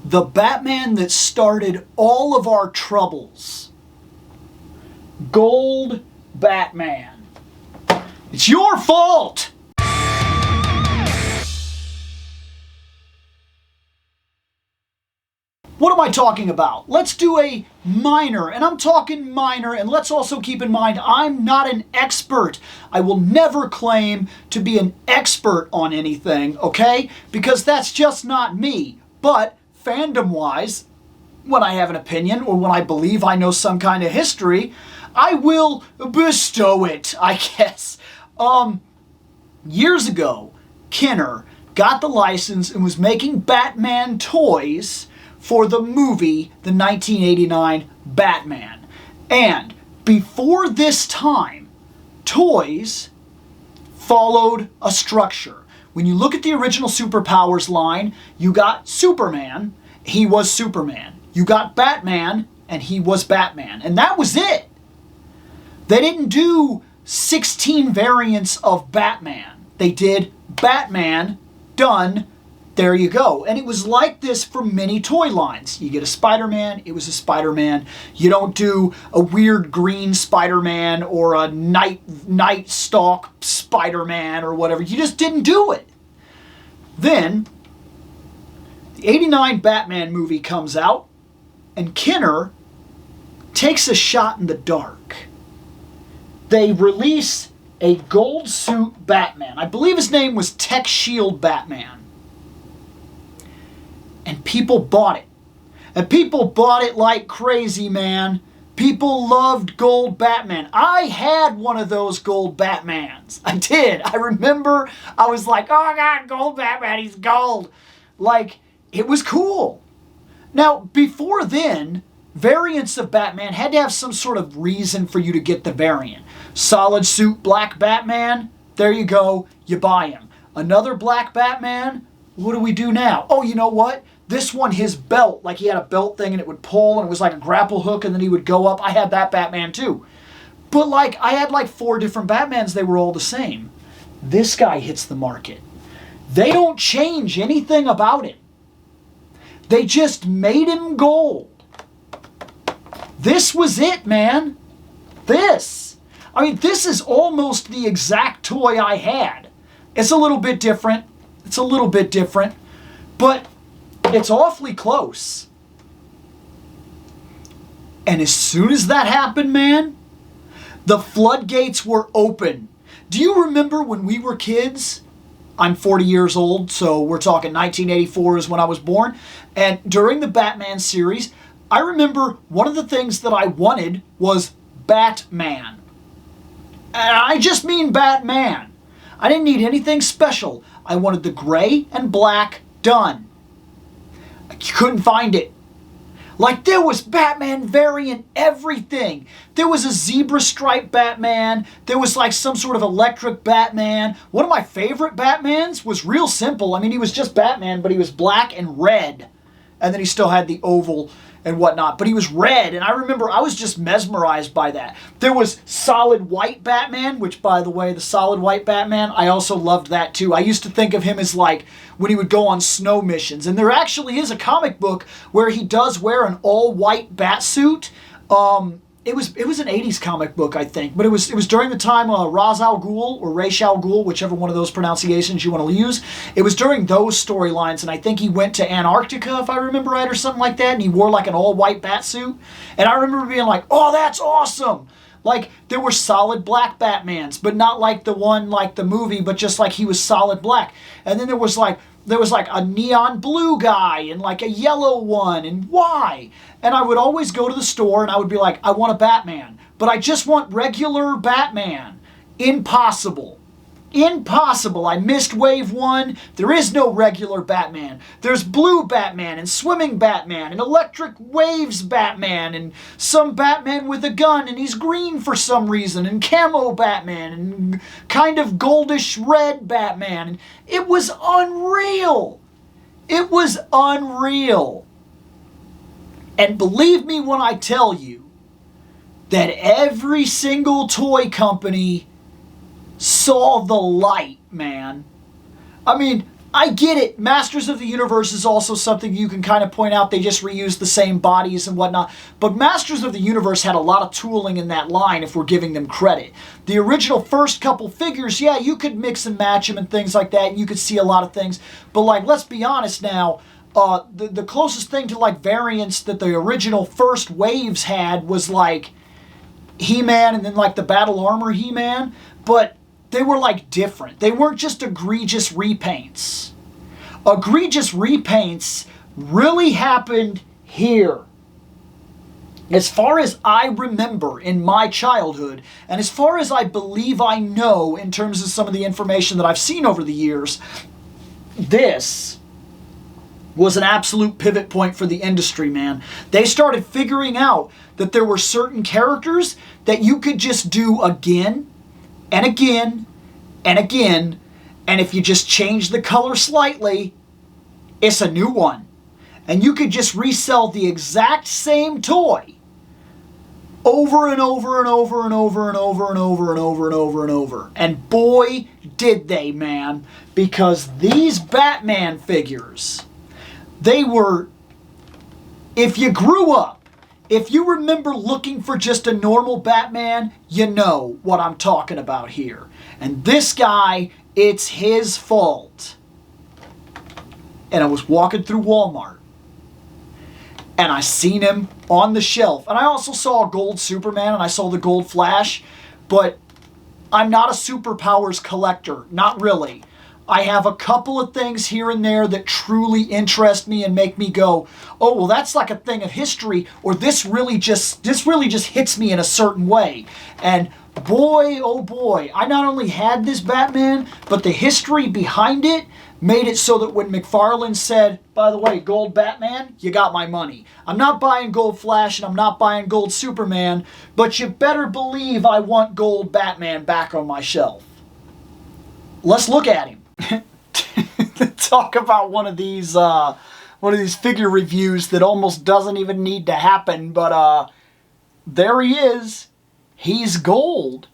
The Batman that started all of our troubles. Gold Batman. It's your fault! What am I talking about? Let's do a minor, and I'm talking minor, and let's also keep in mind I'm not an expert. I will never claim to be an expert on anything, okay? Because that's just not me. But fandom-wise, when I have an opinion or when I believe I know some kind of history, I will bestow it, I guess. Years ago, Kenner got the license and was making Batman toys for the movie, the 1989 Batman. And before this time, toys followed a structure. When you look at the original Superpowers line, you got Superman, he was Superman. You got Batman, and he was Batman. And that was it. They didn't do 16 variants of Batman. They did Batman, done, there you go. And it was like this for many toy lines. You get a Spider-Man, it was a Spider-Man. You don't do a weird green Spider-Man or a Night Stalk Spider-Man or whatever. You just didn't do it. Then, the 89 Batman movie comes out, and Kenner takes a shot in the dark. They release a gold suit Batman. I believe his name was Tech Shield Batman. And people bought it. And people bought it like crazy, man. People loved gold Batman. I had one of those gold Batmans. I did. I remember I was like, oh my God, gold Batman, he's gold. Like, it was cool. Now, before then, variants of Batman had to have some sort of reason for you to get the variant. Solid suit black Batman, there you go, you buy him. Another black Batman, what do we do now? Oh, you know what? This one, his belt, like he had a belt thing and it would pull and it was like a grapple hook and then he would go up. I had that Batman too. But like, I had like 4 different Batmans, they were all the same. This guy hits the market. They don't change anything about him. They just made him gold. This was it, man. This. I mean, this is almost the exact toy I had. It's a little bit different. It's a little bit different. But it's awfully close. And as soon as that happened, man, the floodgates were open. Do you remember when we were kids? I'm 40 years old, so we're talking 1984 is when I was born. And during the Batman series, I remember one of the things that I wanted was Batman. And I just mean Batman. I didn't need anything special. I wanted the gray and black done. I couldn't find it. Like, there was Batman variant everything. There was a zebra stripe Batman. There was like some sort of electric Batman. One of my favorite Batmans was real simple. I mean, he was just Batman, but he was black and red. And then he still had the oval and whatnot. But he was red, and I remember I was just mesmerized by that. There was solid white Batman, which, by the way, the solid white Batman, I also loved that too. I used to think of him as like when he would go on snow missions. And there actually is a comic book where he does wear an all-white bat suit. It was an 80s comic book, I think, but it was during the time Ra's al Ghul or Ra's al Ghul, whichever one of those pronunciations you want to use. It was during those storylines, and I think he went to Antarctica, if I remember right, or something like that, and he wore like an all-white bat suit. And I remember being like, oh, that's awesome! Like, there were solid black Batmans, but not like the one like the movie, but just like he was solid black. And then there was like a neon blue guy and like a yellow one, and why? And I would always go to the store and I would be like, I want a Batman, but I just want regular Batman. Impossible. Impossible. I missed wave 1. There is no regular Batman. There's blue Batman and swimming Batman and electric waves Batman and some Batman with a gun and he's green for some reason and camo Batman and kind of goldish red Batman. And it was unreal. It was unreal. And believe me when I tell you that every single toy company saw the light, man. I mean, I get it. Masters of the Universe is also something you can kind of point out. They just reuse the same bodies and whatnot. But Masters of the Universe had a lot of tooling in that line if we're giving them credit. The original first couple figures, yeah, you could mix and match them and things like that, and you could see a lot of things. But, like, let's be honest now, the closest thing to, like, variants that the original first waves had was, like, He-Man and then, like, the Battle Armor He-Man. But they were, like, different. They weren't just egregious repaints. Egregious repaints really happened here. As far as I remember in my childhood, and as far as I believe I know in terms of some of the information that I've seen over the years, this was an absolute pivot point for the industry, man. They started figuring out that there were certain characters that you could just do again and again and again, and if you just change the color slightly, it's a new one. And you could just resell the exact same toy over and over and over and over and over and over and over and over and over. And boy, did they, man. Because these Batman figures, they were, if you grew up, if you remember looking for just a normal Batman, you know what I'm talking about here. And this guy, it's his fault. And I was walking through Walmart, and I seen him on the shelf. And I also saw a gold Superman, and I saw the gold Flash, but I'm not a superpowers collector. Not really. I have a couple of things here and there that truly interest me and make me go, oh, well, that's like a thing of history, or this really just hits me in a certain way. And boy, oh boy, I not only had this Batman, but the history behind it made it so that when McFarlane said, by the way, gold Batman, you got my money. I'm not buying gold Flash and I'm not buying gold Superman, but you better believe I want gold Batman back on my shelf. Let's look at him. Talk about one of these figure reviews that almost doesn't even need to happen, but there he is. He's gold.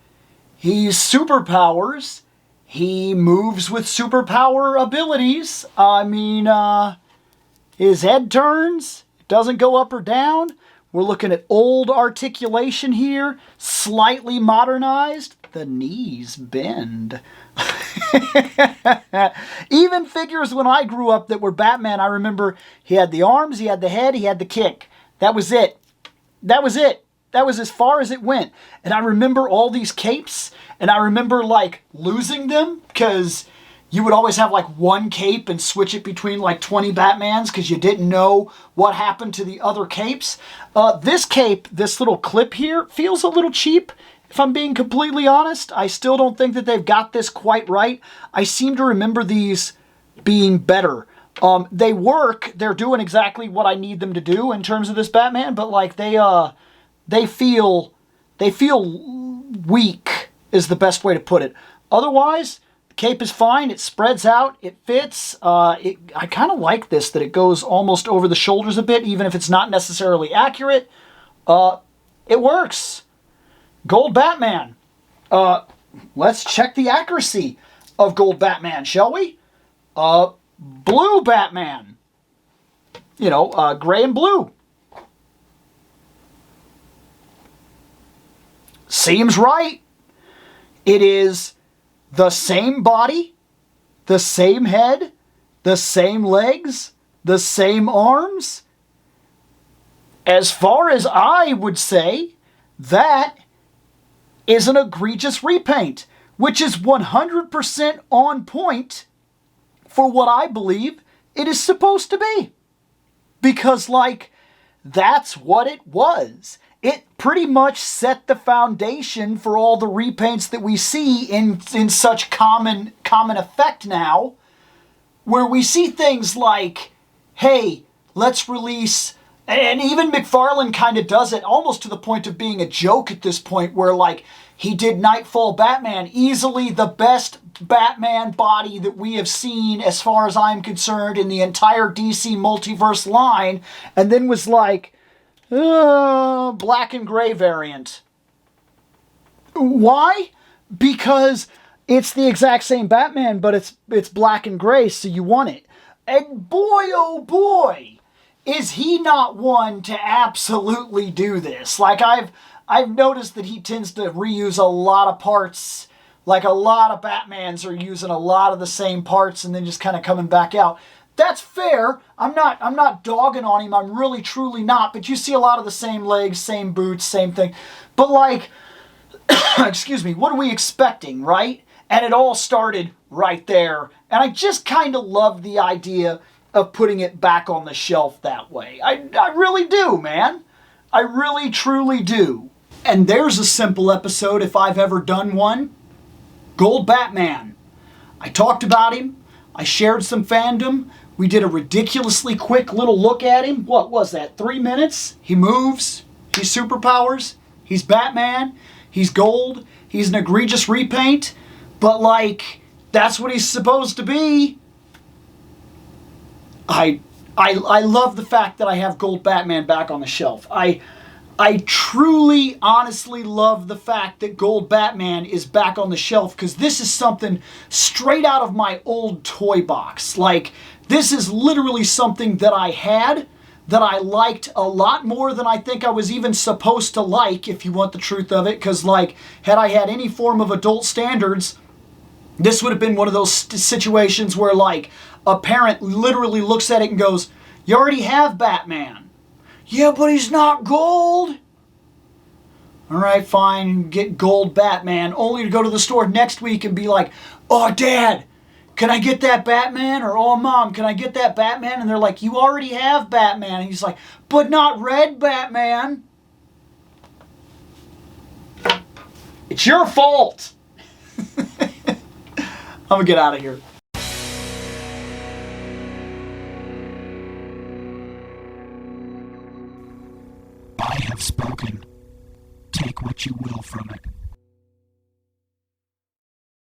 He's superpowers. He moves with superpower abilities. I mean, his head turns. It doesn't go up or down. We're looking at old articulation here. Slightly modernized. The knees bend. Even figures when I grew up that were Batman, I remember he had the arms, he had the head, he had the kick. That was it. That was it. That was as far as it went. And I remember all these capes, and I remember, like, losing them, because you would always have, like, one cape and switch it between, like, 20 Batmans, because you didn't know what happened to the other capes. This cape, this little clip here, feels a little cheap, if I'm being completely honest. I still don't think that they've got this quite right. I seem to remember these being better. They work. They're doing exactly what I need them to do in terms of this Batman, but, like, they feel weak is the best way to put it. Otherwise, the cape is fine. It spreads out. It fits. I kind of like this, that it goes almost over the shoulders a bit, even if it's not necessarily accurate. It works. Gold Batman. Let's check the accuracy of Gold Batman, shall we? Blue Batman. You know, gray and blue. Seems right. It is the same body, the same head, the same legs, the same arms. As far as I would say, that is an egregious repaint, which is 100% on point for what I believe it is supposed to be. Because, like, that's what it was. It pretty much set the foundation for all the repaints that we see in such common effect now, where we see things like, hey, let's release, and even McFarlane kind of does it almost to the point of being a joke at this point, where, like, he did Nightfall Batman, easily the best Batman body that we have seen as far as I'm concerned in the entire DC multiverse line, and then was like, black and gray variant. Why? Because It's the exact same Batman, but it's black and gray, so you want it. And boy, oh boy, is he not one to absolutely do this. Like, I've noticed that he tends to reuse a lot of parts. Like, a lot of Batmans are using a lot of the same parts and then just kind of coming back out. That's fair. I'm not dogging on him. I'm really, truly not. But you see a lot of the same legs, same boots, same thing. But like, excuse me, what are we expecting, right? And it all started right there. And I just kind of love the idea of putting it back on the shelf that way. I really do, man. I really, truly do. And there's a simple episode if I've ever done one. Gold Batman. I talked about him. I shared some fandom. We did a ridiculously quick little look at him. What was that, 3 minutes? He moves. He's superpowers. He's Batman. He's gold. He's an egregious repaint. But, like, that's what he's supposed to be. I love the fact that I have Gold Batman back on the shelf. I truly, honestly love the fact that Gold Batman is back on the shelf, because this is something straight out of my old toy box. Like, this is literally something that I had, that I liked a lot more than I think I was even supposed to like, if you want the truth of it, because, like, had I had any form of adult standards, this would have been one of those situations where, like, a parent literally looks at it and goes, "You already have Batman." "Yeah, but he's not gold." All right, fine, get Gold Batman, only to go to the store next week and be like, "Oh, Dad, can I get that Batman?" Or, "Oh, Mom, can I get that Batman?" And they're like, "You already have Batman." And he's like, "But not red Batman." It's your fault. I'm gonna get out of here. I have spoken.